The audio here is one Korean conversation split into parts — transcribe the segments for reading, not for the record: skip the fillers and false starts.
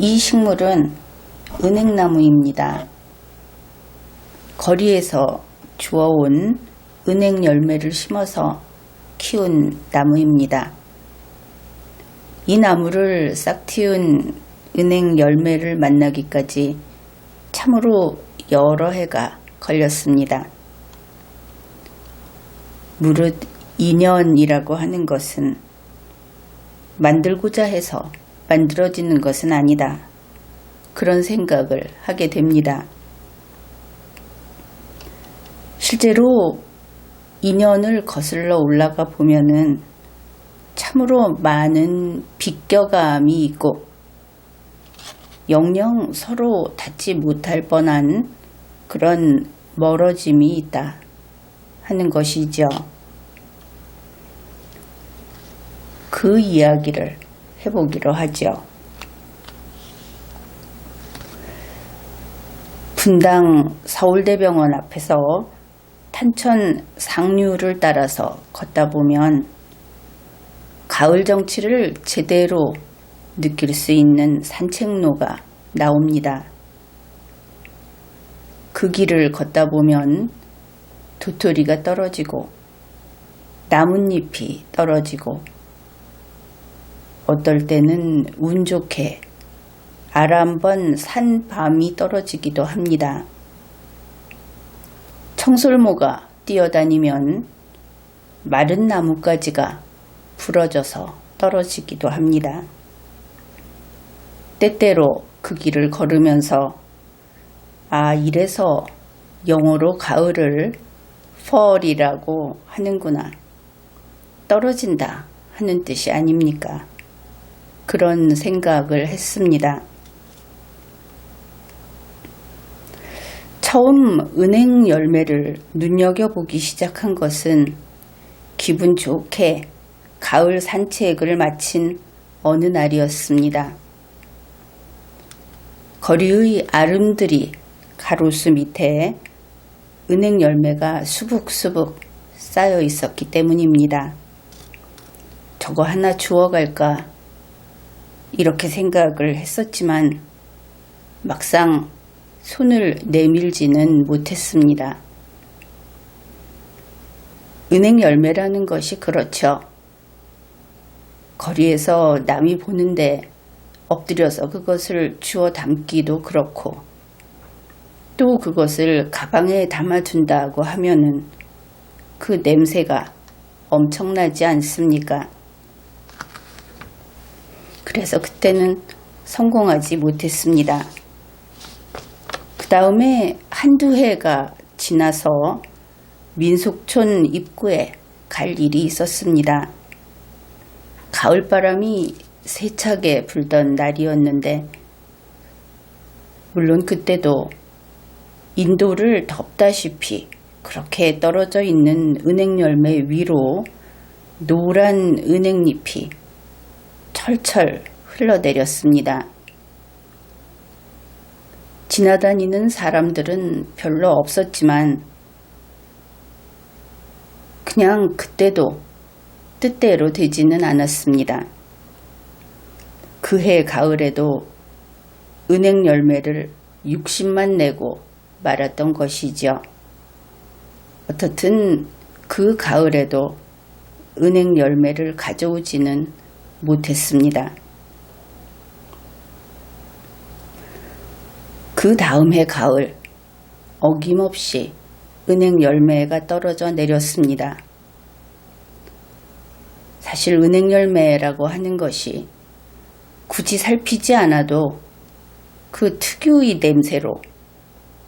이 식물은 은행나무입니다. 거리에서 주워온 은행 열매를 심어서 키운 나무입니다. 이 나무를 싹 틔운 은행 열매를 만나기까지 참으로 여러 해가 걸렸습니다. 무릇 인연이라고 하는 것은 만들고자 해서 만들어지는 것은 아니다. 그런 생각을 하게 됩니다. 실제로 인연을 거슬러 올라가 보면은 참으로 많은 비껴감이 있고 영영 서로 닿지 못할 뻔한 그런 멀어짐이 있다 하는 것이죠. 그 이야기를 해보기로 하죠. 분당 서울대병원 앞에서 탄천 상류를 따라서 걷다 보면 가을 정취를 제대로 느낄 수 있는 산책로가 나옵니다. 그 길을 걷다 보면 도토리가 떨어지고 나뭇잎이 떨어지고 어떨 때는 운 좋게 알 한 번 산밤이 떨어지기도 합니다. 청설모가 뛰어다니면 마른 나뭇가지가 부러져서 떨어지기도 합니다. 때때로 그 길을 걸으면서 이래서 영어로 가을을 fall이라고 하는구나. 떨어진다 하는 뜻이 아닙니까? 그런 생각을 했습니다. 처음 은행 열매를 눈여겨보기 시작한 것은 기분 좋게 가을 산책을 마친 어느 날이었습니다. 거리의 아름드리 가로수 밑에 은행 열매가 수북수북 쌓여 있었기 때문입니다. 저거 하나 주워갈까 이렇게 생각을 했었지만 막상 손을 내밀지는 못했습니다. 은행 열매라는 것이 그렇죠. 거리에서 남이 보는데 엎드려서 그것을 주워 담기도 그렇고 또 그것을 가방에 담아둔다고 하면은 그 냄새가 엄청나지 않습니까? 그래서 그때는 성공하지 못했습니다. 그 다음에 한두 해가 지나서 민속촌 입구에 갈 일이 있었습니다. 가을바람이 세차게 불던 날이었는데 물론 그때도 인도를 덮다시피 그렇게 떨어져 있는 은행열매 위로 노란 은행잎이 철철 흘러내렸습니다. 지나다니는 사람들은 별로 없었지만 그냥 그때도 뜻대로 되지는 않았습니다. 그해 가을에도 은행 열매를 60만 내고 말았던 것이죠. 어떻든 그 가을에도 은행 열매를 가져오지는 못했습니다. 그 다음 해 가을 어김없이 은행 열매가 떨어져 내렸습니다. 사실 은행 열매라고 하는 것이 굳이 살피지 않아도 그 특유의 냄새로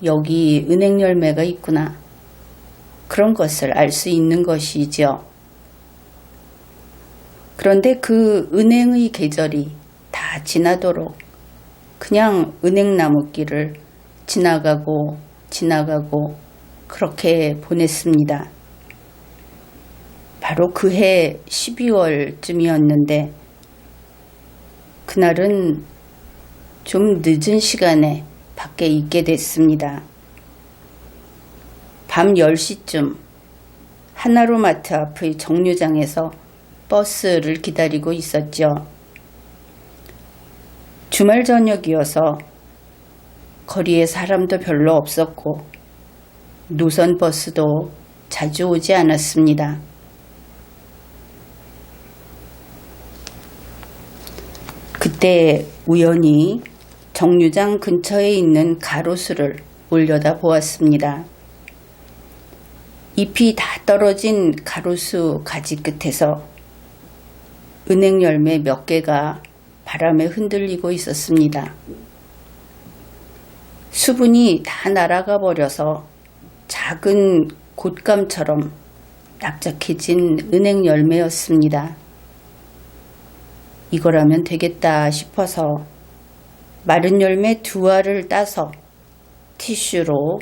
여기 은행 열매가 있구나 그런 것을 알 수 있는 것이죠. 그런데 그 은행의 계절이 다 지나도록 그냥 은행나무길을 지나가고 그렇게 보냈습니다. 바로 그해 12월쯤이었는데 그날은 좀 늦은 시간에 밖에 있게 됐습니다. 밤 10시쯤 하나로마트 앞의 정류장에서 버스를 기다리고 있었죠. 주말 저녁이어서 거리에 사람도 별로 없었고 노선 버스도 자주 오지 않았습니다. 그때 우연히 정류장 근처에 있는 가로수를 올려다 보았습니다. 잎이 다 떨어진 가로수 가지 끝에서 은행 열매 몇 개가 바람에 흔들리고 있었습니다. 수분이 다 날아가 버려서 작은 곶감처럼 납작해진 은행 열매였습니다. 이거라면 되겠다 싶어서 마른 열매 2알을 따서 티슈로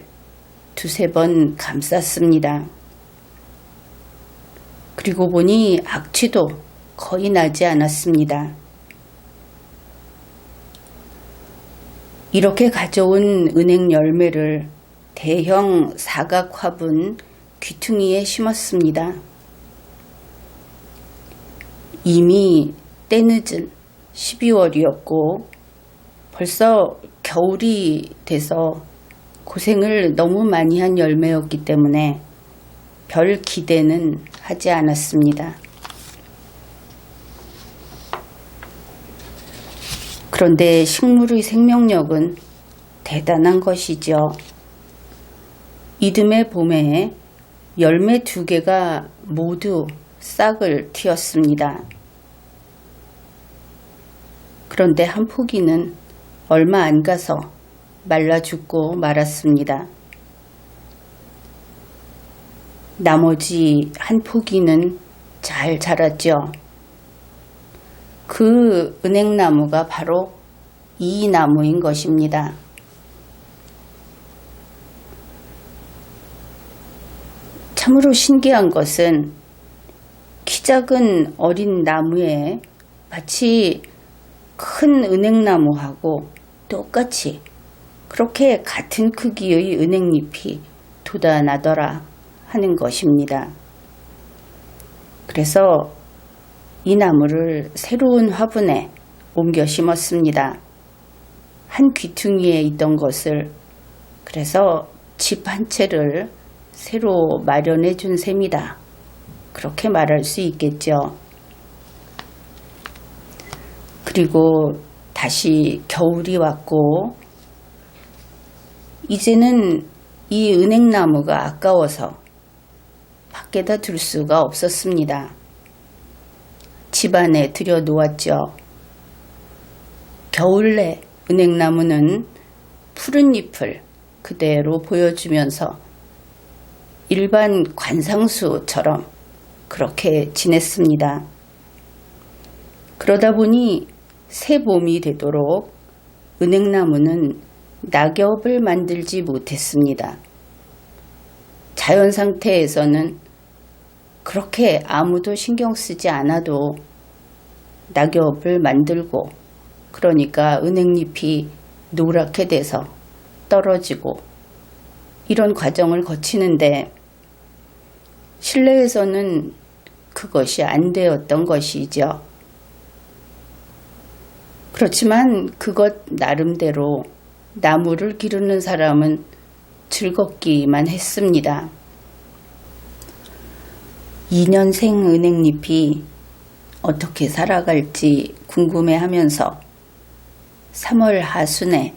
2~3번 감쌌습니다. 그리고 보니 악취도 거의 나지 않았습니다. 이렇게 가져온 은행 열매를 대형 사각 화분 귀퉁이에 심었습니다. 이미 때늦은 12월이었고 벌써 겨울이 돼서 고생을 너무 많이 한 열매였기 때문에 별 기대는 하지 않았습니다. 그런데 식물의 생명력은 대단한 것이죠. 이듬해 봄에 열매 2개가 모두 싹을 틔웠습니다. 그런데 한 포기는 얼마 안 가서 말라 죽고 말았습니다. 나머지 한 포기는 잘 자랐죠. 그 은행나무가 바로 이 나무인 것입니다. 참으로 신기한 것은 키 작은 어린 나무에 마치 큰 은행나무하고 똑같이 그렇게 같은 크기의 은행잎이 돋아나더라 하는 것입니다. 그래서 이 나무를 새로운 화분에 옮겨 심었습니다. 한 귀퉁이에 있던 것을 그래서 집 한 채를 새로 마련해 준 셈이다. 그렇게 말할 수 있겠죠. 그리고 다시 겨울이 왔고 이제는 이 은행나무가 아까워서 밖에다 둘 수가 없었습니다. 집 안에 들여놓았죠. 겨울 내 은행나무는 푸른 잎을 그대로 보여주면서 일반 관상수처럼 그렇게 지냈습니다. 그러다 보니 새 봄이 되도록 은행나무는 낙엽을 만들지 못했습니다. 자연 상태에서는 그렇게 아무도 신경 쓰지 않아도 낙엽을 만들고 그러니까 은행잎이 노랗게 돼서 떨어지고 이런 과정을 거치는데 실내에서는 그것이 안 되었던 것이죠. 그렇지만 그것 나름대로 나무를 기르는 사람은 즐겁기만 했습니다. 2년생 은행잎이 어떻게 살아갈지 궁금해하면서 3월 하순에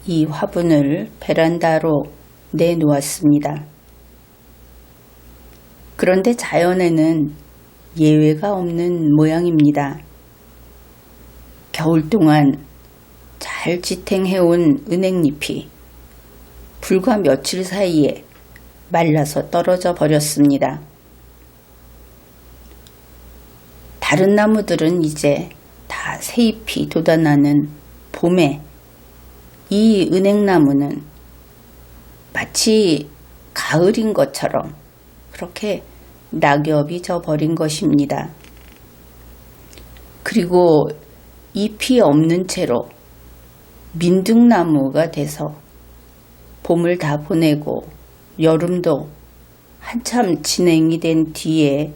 이 화분을 베란다로 내놓았습니다. 그런데 자연에는 예외가 없는 모양입니다. 겨울 동안 잘 지탱해온 은행잎이 불과 며칠 사이에 말라서 떨어져 버렸습니다. 다른 나무들은 이제 다 새잎이 돋아나는 봄에 이 은행나무는 마치 가을인 것처럼 그렇게 낙엽이 져버린 것입니다. 그리고 잎이 없는 채로 민둥나무가 돼서 봄을 다 보내고 여름도 한참 진행이 된 뒤에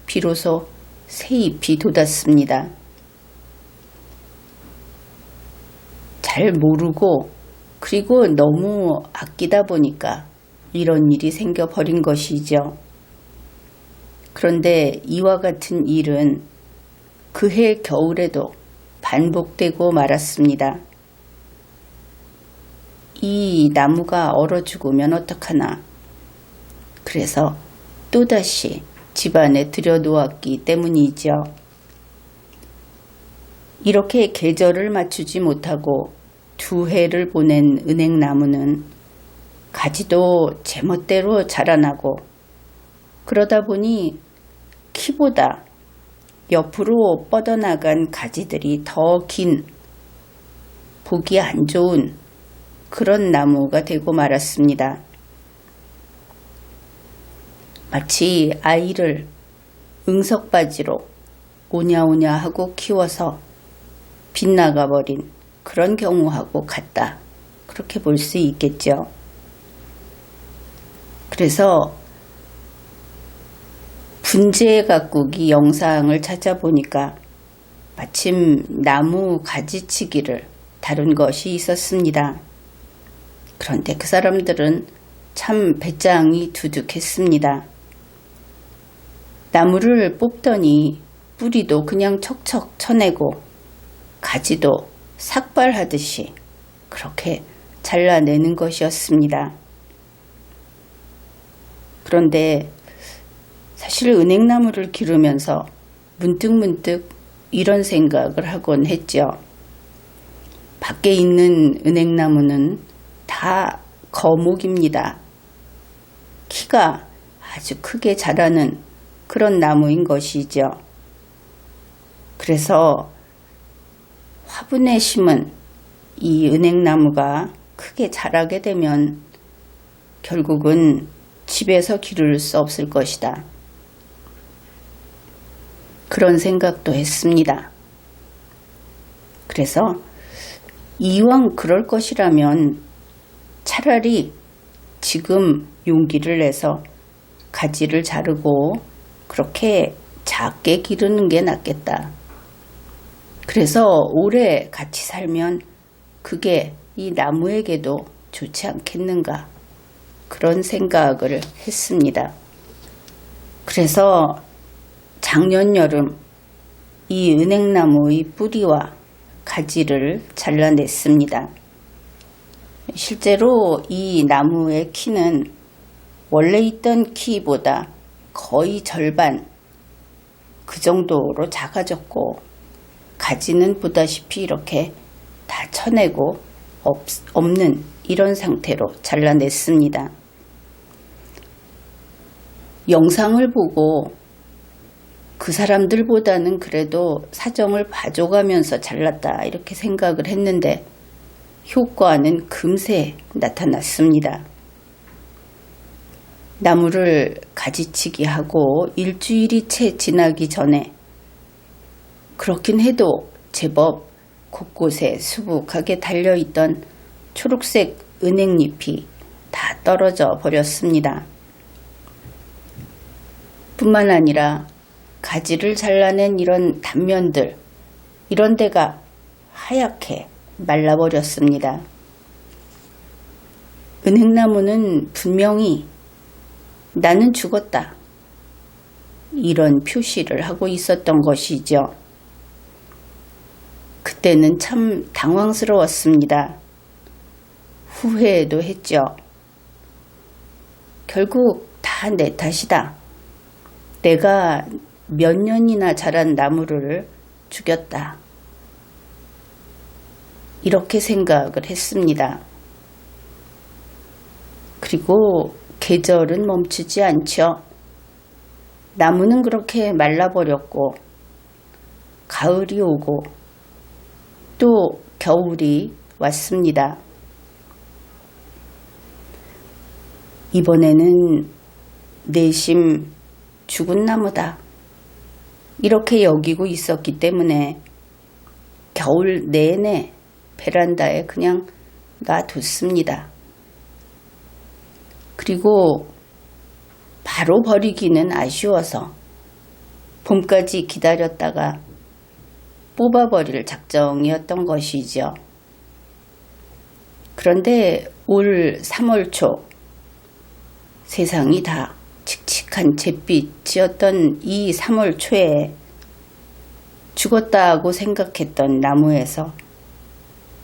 비로소 새 잎이 돋았습니다. 잘 모르고 그리고 너무 아끼다 보니까 이런 일이 생겨버린 것이죠. 그런데 이와 같은 일은 그해 겨울에도 반복되고 말았습니다. 이 나무가 얼어 죽으면 어떡하나. 그래서 또다시 집안에 들여놓았기 때문이죠. 이렇게 계절을 맞추지 못하고 2해를 보낸 은행나무는 가지도 제멋대로 자라나고 그러다 보니 키보다 옆으로 뻗어나간 가지들이 더 긴 보기 안 좋은 그런 나무가 되고 말았습니다. 마치 아이를 응석바지로 오냐오냐 하고 키워서 빗나가 버린 그런 경우하고 같다. 그렇게 볼 수 있겠죠. 그래서 분재 가꾸기 영상을 찾아보니까 마침 나무 가지치기를 다룬 것이 있었습니다. 그런데 그 사람들은 참 배짱이 두둑했습니다. 나무를 뽑더니 뿌리도 그냥 척척 쳐내고 가지도 삭발하듯이 그렇게 잘라내는 것이었습니다. 그런데 사실 은행나무를 기르면서 문득문득 이런 생각을 하곤 했죠. 밖에 있는 은행나무는 다 거목입니다. 키가 아주 크게 자라는 그런 나무인 것이죠. 그래서 화분에 심은 이 은행나무가 크게 자라게 되면 결국은 집에서 기를 수 없을 것이다. 그런 생각도 했습니다. 그래서 이왕 그럴 것이라면 차라리 지금 용기를 내서 가지를 자르고 그렇게 작게 기르는 게 낫겠다. 그래서 오래 같이 살면 그게 이 나무에게도 좋지 않겠는가. 그런 생각을 했습니다. 그래서 작년 여름 이 은행나무의 뿌리와 가지를 잘라냈습니다. 실제로 이 나무의 키는 원래 있던 키보다 거의 절반 그 정도로 작아졌고 가지는 보다시피 이렇게 다 쳐내고 없는 이런 상태로 잘라냈습니다. 영상을 보고 그 사람들보다는 그래도 사정을 봐줘가면서 잘랐다 이렇게 생각을 했는데 효과는 금세 나타났습니다. 나무를 가지치기 하고 일주일이 채 지나기 전에 그렇긴 해도 제법 곳곳에 수북하게 달려있던 초록색 은행잎이 다 떨어져 버렸습니다. 뿐만 아니라 가지를 잘라낸 이런 단면들, 이런 데가 하얗게 말라버렸습니다. 은행나무는 분명히 나는 죽었다. 이런 표시를 하고 있었던 것이죠. 그때는 참 당황스러웠습니다. 후회도 했죠. 결국 다 내 탓이다. 내가 몇 년이나 자란 나무를 죽였다. 이렇게 생각을 했습니다. 그리고 계절은 멈추지 않죠. 나무는 그렇게 말라버렸고 가을이 오고 또 겨울이 왔습니다. 이번에는 내심 죽은 나무다. 이렇게 여기고 있었기 때문에 겨울 내내 베란다에 그냥 놔뒀습니다. 그리고 바로 버리기는 아쉬워서 봄까지 기다렸다가 뽑아버릴 작정이었던 것이죠. 그런데 올 3월 초 세상이 다 칙칙한 잿빛이었던 이 3월 초에 죽었다고 생각했던 나무에서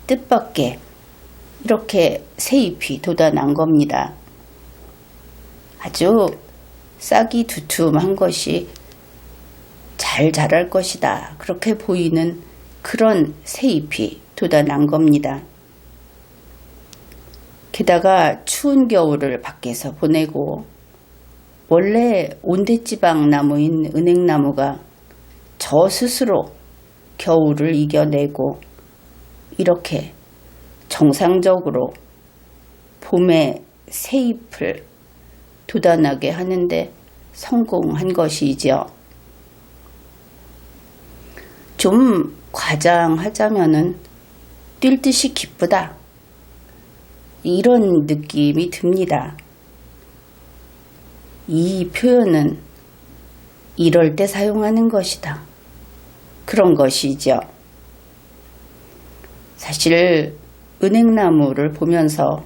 뜻밖의 이렇게 새잎이 돋아난 겁니다. 아주 싹이 두툼한 것이 잘 자랄 것이다. 그렇게 보이는 그런 새잎이 돋아난 겁니다. 게다가 추운 겨울을 밖에서 보내고 원래 온대지방 나무인 은행나무가 저 스스로 겨울을 이겨내고 이렇게 정상적으로 봄에 새잎을 돋아나게 하는데 성공한 것이죠. 좀 과장하자면은 뛸 듯이 기쁘다. 이런 느낌이 듭니다. 이 표현은 이럴 때 사용하는 것이다. 그런 것이죠. 사실 은행나무를 보면서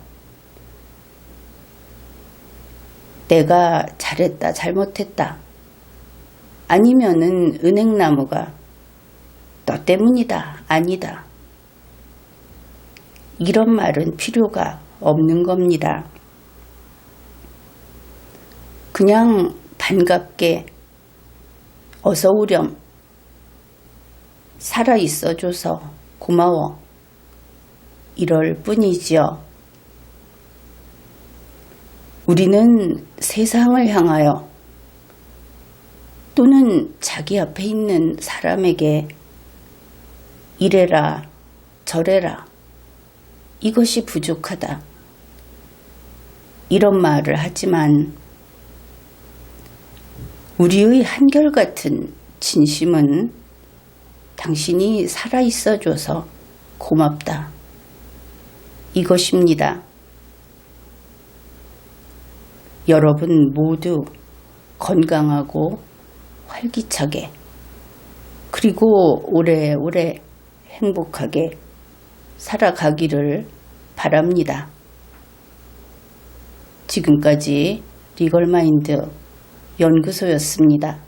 내가 잘했다, 잘못했다. 아니면은 은행나무가 너 때문이다, 아니다. 이런 말은 필요가 없는 겁니다. 그냥 반갑게 어서 오렴. 살아있어줘서 고마워. 이럴 뿐이지요. 우리는 세상을 향하여 또는 자기 앞에 있는 사람에게 이래라 저래라 이것이 부족하다 이런 말을 하지만 우리의 한결같은 진심은 당신이 살아있어줘서 고맙다 이것입니다. 여러분 모두 건강하고 활기차게 그리고 오래오래 행복하게 살아가기를 바랍니다. 지금까지 리걸마인드 연구소였습니다.